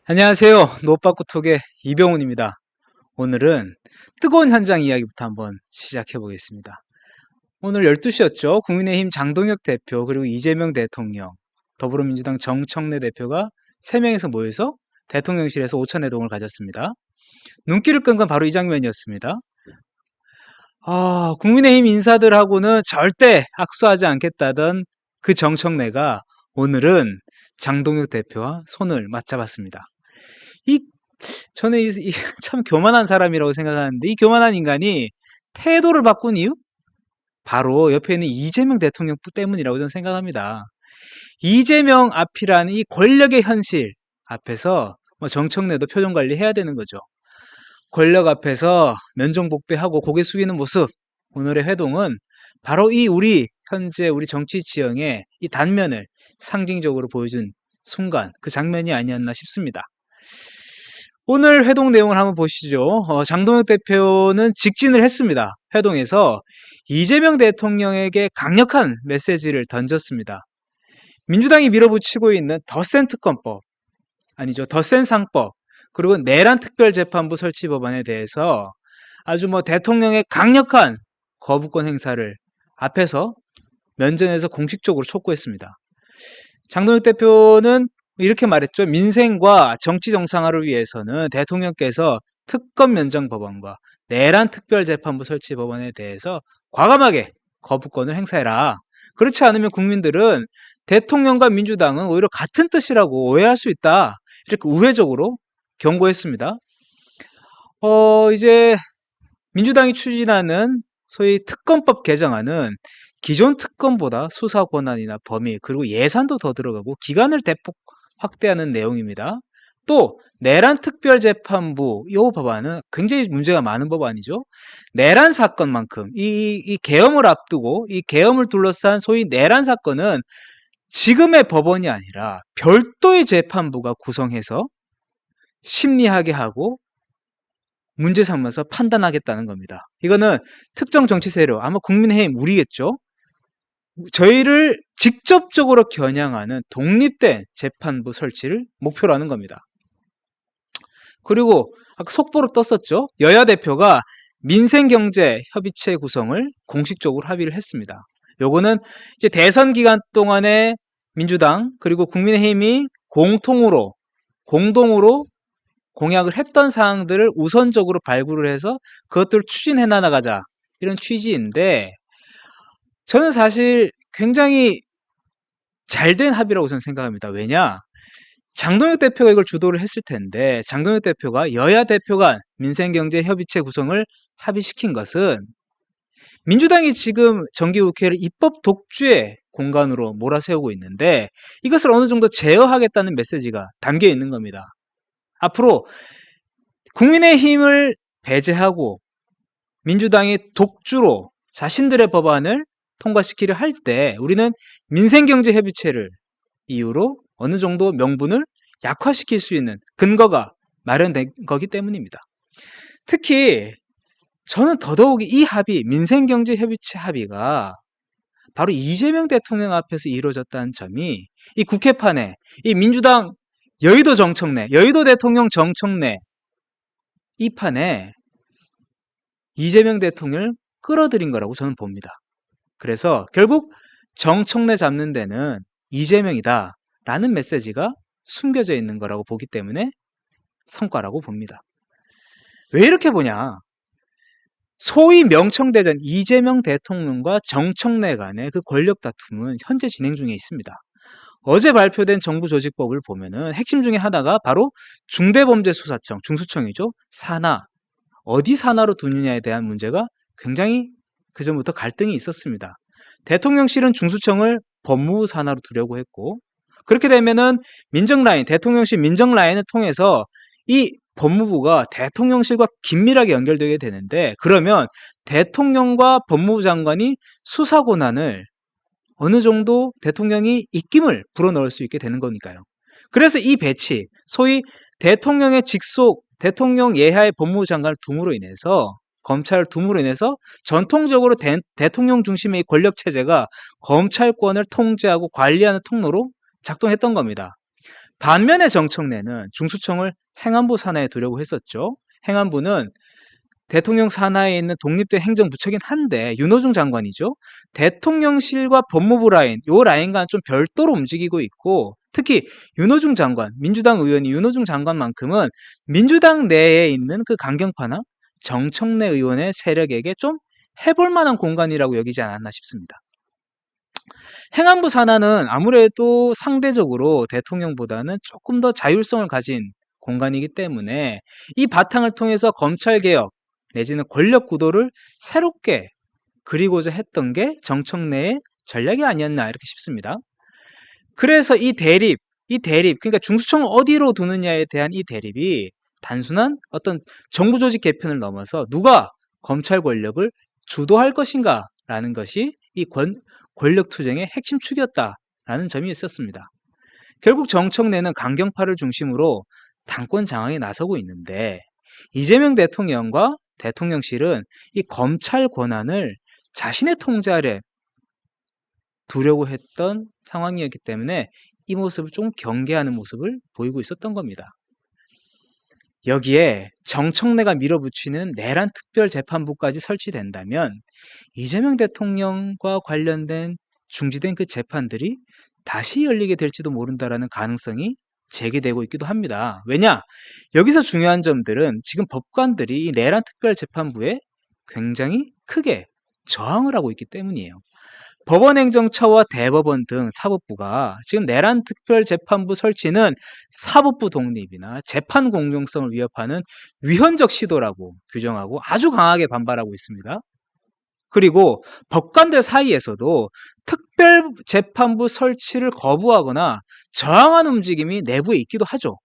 안녕하세요. 노빠꾸톡의 이병훈입니다. 오늘은 뜨거운 현장 이야기부터 한번 시작해 보겠습니다. 오늘 12시였죠. 국민의힘 장동혁 대표 그리고 이재명 대통령, 더불어민주당 정청래 대표가 3명이서 모여서 대통령실에서 오찬회동을 가졌습니다. 눈길을 끈 건 바로 이 장면이었습니다. 국민의힘 인사들하고는 절대 악수하지 않겠다던 그 정청래가 오늘은 장동혁 대표와 손을 맞잡았습니다. 이 저는 참 교만한 사람이라고 생각하는데, 이 교만한 인간이 태도를 바꾼 이유? 바로 옆에 있는 이재명 대통령 때문이라고 저는 생각합니다. 이재명 앞이라는 이 권력의 현실 앞에서 정청래도 표정 관리해야 되는 거죠. 권력 앞에서 면정복배하고 고개 숙이는 모습. 오늘의 회동은 바로 이 현재 우리 정치 지형의 이 단면을 상징적으로 보여준 순간, 그 장면이 아니었나 싶습니다. 오늘 회동 내용을 한번 보시죠. 장동혁 대표는 직진을 했습니다. 회동에서 이재명 대통령에게 강력한 메시지를 던졌습니다. 민주당이 밀어붙이고 있는 더 센 특검법, 아니죠, 더 센 상법, 그리고 내란 특별재판부 설치 법안에 대해서 아주 대통령의 강력한 거부권 행사를 앞에서 면전에서 공식적으로 촉구했습니다. 장동혁 대표는 이렇게 말했죠. 민생과 정치 정상화를 위해서는 대통령께서 특검 면정 법안과 내란 특별재판부 설치 법안에 대해서 과감하게 거부권을 행사해라. 그렇지 않으면 국민들은 대통령과 민주당은 오히려 같은 뜻이라고 오해할 수 있다. 이렇게 우회적으로 경고했습니다. 이제 민주당이 추진하는 소위 특검법 개정안은 기존 특검보다 수사 권한이나 범위, 그리고 예산도 더 들어가고 기간을 대폭 확대하는 내용입니다. 또 내란 특별재판부 이 법안은 굉장히 문제가 많은 법안이죠. 내란 사건만큼 이 계엄을 앞두고 이 계엄을 둘러싼 소위 내란 사건은 지금의 법원이 아니라 별도의 재판부가 구성해서 심리하게 하고 문제 삼아서 판단하겠다는 겁니다. 이거는 특정 정치 세력, 아마 국민의힘 우리겠죠. 저희를 직접적으로 겨냥하는 독립된 재판부 설치를 목표로 하는 겁니다. 그리고 아까 속보로 떴었죠. 여야 대표가 민생경제협의체 구성을 공식적으로 합의를 했습니다. 요거는 이제 대선 기간 동안에 민주당 그리고 국민의힘이 공동으로 공약을 했던 사항들을 우선적으로 발굴을 해서 그것들을 추진해 나가자, 이런 취지인데, 저는 사실 굉장히 잘된 합의라고 저는 생각합니다. 왜냐? 장동혁 대표가 이걸 주도를 했을 텐데, 장동혁 대표가 여야 대표 간 민생경제협의체 구성을 합의시킨 것은 민주당이 지금 정기국회를 입법 독주의 공간으로 몰아세우고 있는데, 이것을 어느 정도 제어하겠다는 메시지가 담겨 있는 겁니다. 앞으로 국민의힘을 배제하고 민주당이 독주로 자신들의 법안을 통과시키려 할 때 우리는 민생경제협의체를 이유로 어느 정도 명분을 약화시킬 수 있는 근거가 마련된 거기 때문입니다. 특히 저는 더더욱이 이 합의, 민생경제협의체 합의가 바로 이재명 대통령 앞에서 이루어졌다는 점이 이 국회판에 이 민주당 여의도 정청래, 여의도 대통령 정청래 이 판에 이재명 대통령을 끌어들인 거라고 저는 봅니다. 그래서 결국 정청래 잡는 데는 이재명이다 라는 메시지가 숨겨져 있는 거라고 보기 때문에 성과라고 봅니다. 왜 이렇게 보냐? 소위 명청대전, 이재명 대통령과 정청래 간의 그 권력 다툼은 현재 진행 중에 있습니다. 어제 발표된 정부 조직법을 보면은 핵심 중에 하나가 바로 중대범죄수사청, 중수청이죠. 산하, 어디 산하로 두느냐에 대한 문제가 굉장히 그전부터 갈등이 있었습니다. 대통령실은 중수청을 법무부 산하로 두려고 했고, 그렇게 되면은 민정라인, 대통령실 민정라인을 통해서 이 법무부가 대통령실과 긴밀하게 연결되게 되는데, 그러면 대통령과 법무부 장관이 수사 권한을 어느 정도 대통령이 입김을 불어넣을 수 있게 되는 거니까요. 그래서 이 배치, 소위 대통령의 직속, 대통령 예하의 법무부 장관을 둠으로 인해서, 검찰을 둠으로 인해서 전통적으로 대통령 중심의 권력 체제가 검찰권을 통제하고 관리하는 통로로 작동했던 겁니다. 반면에 정청래는 중수청을 행안부 산하에 두려고 했었죠. 행안부는 대통령 산하에 있는 독립된 행정부처긴 한데 윤호중 장관이죠. 대통령실과 법무부 라인, 요 라인과는 좀 별도로 움직이고 있고 특히 윤호중 장관, 민주당 의원이 윤호중 장관만큼은 민주당 내에 있는 그 강경파나 정청래 의원의 세력에게 좀 해볼 만한 공간이라고 여기지 않았나 싶습니다. 행안부 산하는 아무래도 상대적으로 대통령보다는 조금 더 자율성을 가진 공간이기 때문에 이 바탕을 통해서 검찰개혁 내지는 권력 구도를 새롭게 그리고자 했던 게 정청래의 전략이 아니었나 이렇게 싶습니다. 그래서 그러니까 중수청을 어디로 두느냐에 대한 이 대립이 단순한 어떤 정부 조직 개편을 넘어서 누가 검찰 권력을 주도할 것인가라는 것이 이 권력 투쟁의 핵심 축이었다라는 점이 있었습니다. 결국 정청래는 강경파를 중심으로 당권 장악에 나서고 있는데 이재명 대통령과 대통령실은 이 검찰 권한을 자신의 통제 아래 두려고 했던 상황이었기 때문에 이 모습을 좀 경계하는 모습을 보이고 있었던 겁니다. 여기에 정청래가 밀어붙이는 내란 특별재판부까지 설치된다면 이재명 대통령과 관련된 중지된 그 재판들이 다시 열리게 될지도 모른다라는 가능성이 제기되고 있기도 합니다. 왜냐? 여기서 중요한 점들은 지금 법관들이 이 내란 특별재판부에 굉장히 크게 저항을 하고 있기 때문이에요. 법원행정처와 대법원 등 사법부가 지금 내란 특별재판부 설치는 사법부 독립이나 재판 공정성을 위협하는 위헌적 시도라고 규정하고 아주 강하게 반발하고 있습니다. 그리고 법관들 사이에서도 특별재판부 설치를 거부하거나 저항하는 움직임이 내부에 있기도 하죠.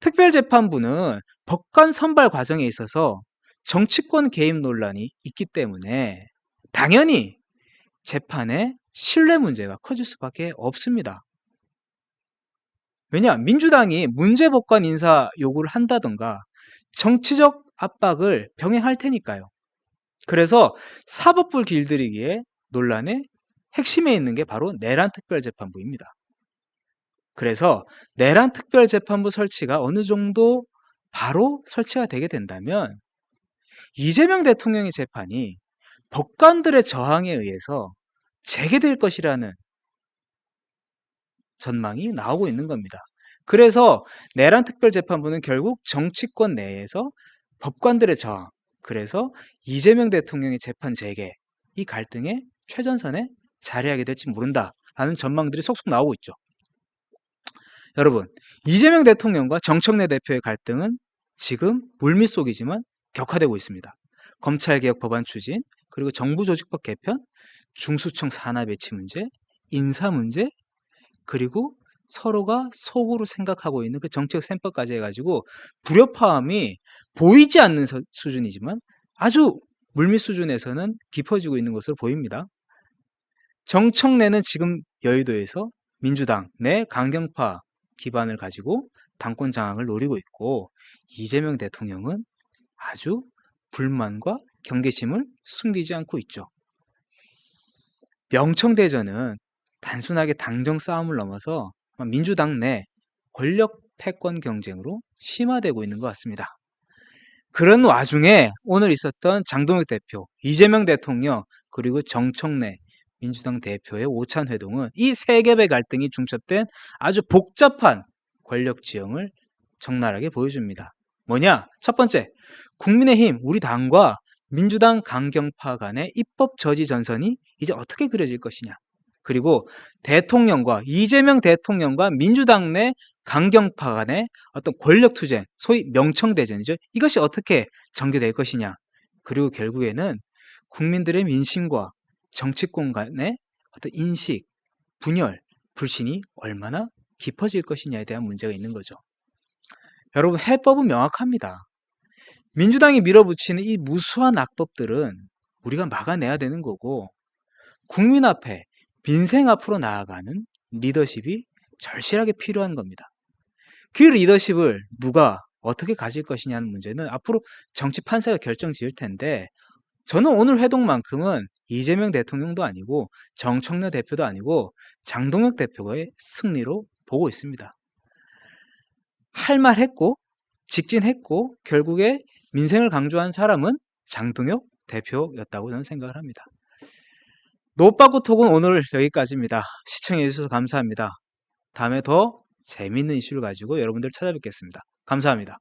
특별재판부는 법관 선발 과정에 있어서 정치권 개입 논란이 있기 때문에 당연히 재판의 신뢰 문제가 커질 수밖에 없습니다. 왜냐? 민주당이 문제법관 인사 요구를 한다던가 정치적 압박을 병행할 테니까요. 그래서 사법부를 길들이기에 논란의 핵심에 있는 게 바로 내란특별재판부입니다. 그래서 내란특별재판부 설치가 어느 정도 바로 설치가 되게 된다면 이재명 대통령의 재판이 법관들의 저항에 의해서 재개될 것이라는 전망이 나오고 있는 겁니다. 그래서 내란특별재판부는 결국 정치권 내에서 법관들의 저항, 그래서 이재명 대통령의 재판 재개, 이 갈등의 최전선에 자리하게 될지 모른다라는 전망들이 속속 나오고 있죠. 여러분, 이재명 대통령과 정청래 대표의 갈등은 지금 물밑속이지만 격화되고 있습니다. 검찰개혁 법안 추진, 그리고 정부조직법 개편, 중수청 산하 배치 문제, 인사 문제, 그리고 서로가 속으로 생각하고 있는 그 정책 셈법까지 해가지고 불협화음이 보이지 않는 수준이지만 아주 물밑 수준에서는 깊어지고 있는 것으로 보입니다. 정청래는 지금 여의도에서 민주당 내 강경파 기반을 가지고 당권 장악을 노리고 있고 이재명 대통령은 아주 불만과 경계심을 숨기지 않고 있죠. 명청대전은 단순하게 당정 싸움을 넘어서 민주당 내 권력 패권 경쟁으로 심화되고 있는 것 같습니다. 그런 와중에 오늘 있었던 장동혁 대표, 이재명 대통령, 그리고 정청래 민주당 대표의 오찬 회동은 이 세 겹의 갈등이 중첩된 아주 복잡한 권력 지형을 적나라하게 보여줍니다. 뭐냐? 첫 번째, 국민의힘 우리 당과 민주당 강경파 간의 입법 저지 전선이 이제 어떻게 그려질 것이냐. 그리고 대통령과 이재명 대통령과 민주당 내 강경파 간의 어떤 권력 투쟁, 소위 명청대전이죠. 이것이 어떻게 전개될 것이냐. 그리고 결국에는 국민들의 민심과 정치권 간의 어떤 인식, 분열, 불신이 얼마나 깊어질 것이냐에 대한 문제가 있는 거죠. 여러분, 해법은 명확합니다. 민주당이 밀어붙이는 이 무수한 악법들은 우리가 막아내야 되는 거고 국민 앞에 민생 앞으로 나아가는 리더십이 절실하게 필요한 겁니다. 그 리더십을 누가 어떻게 가질 것이냐는 문제는 앞으로 정치 판세가 결정 지을 텐데 저는 오늘 회동만큼은 이재명 대통령도 아니고 정청래 대표도 아니고 장동혁 대표의 승리로 보고 있습니다. 할 말 했고 직진했고 결국에 민생을 강조한 사람은 장동혁 대표였다고 저는 생각을 합니다. 노빠꾸 톡은 오늘 여기까지입니다. 시청해 주셔서 감사합니다. 다음에 더 재미있는 이슈를 가지고 여러분들 찾아뵙겠습니다. 감사합니다.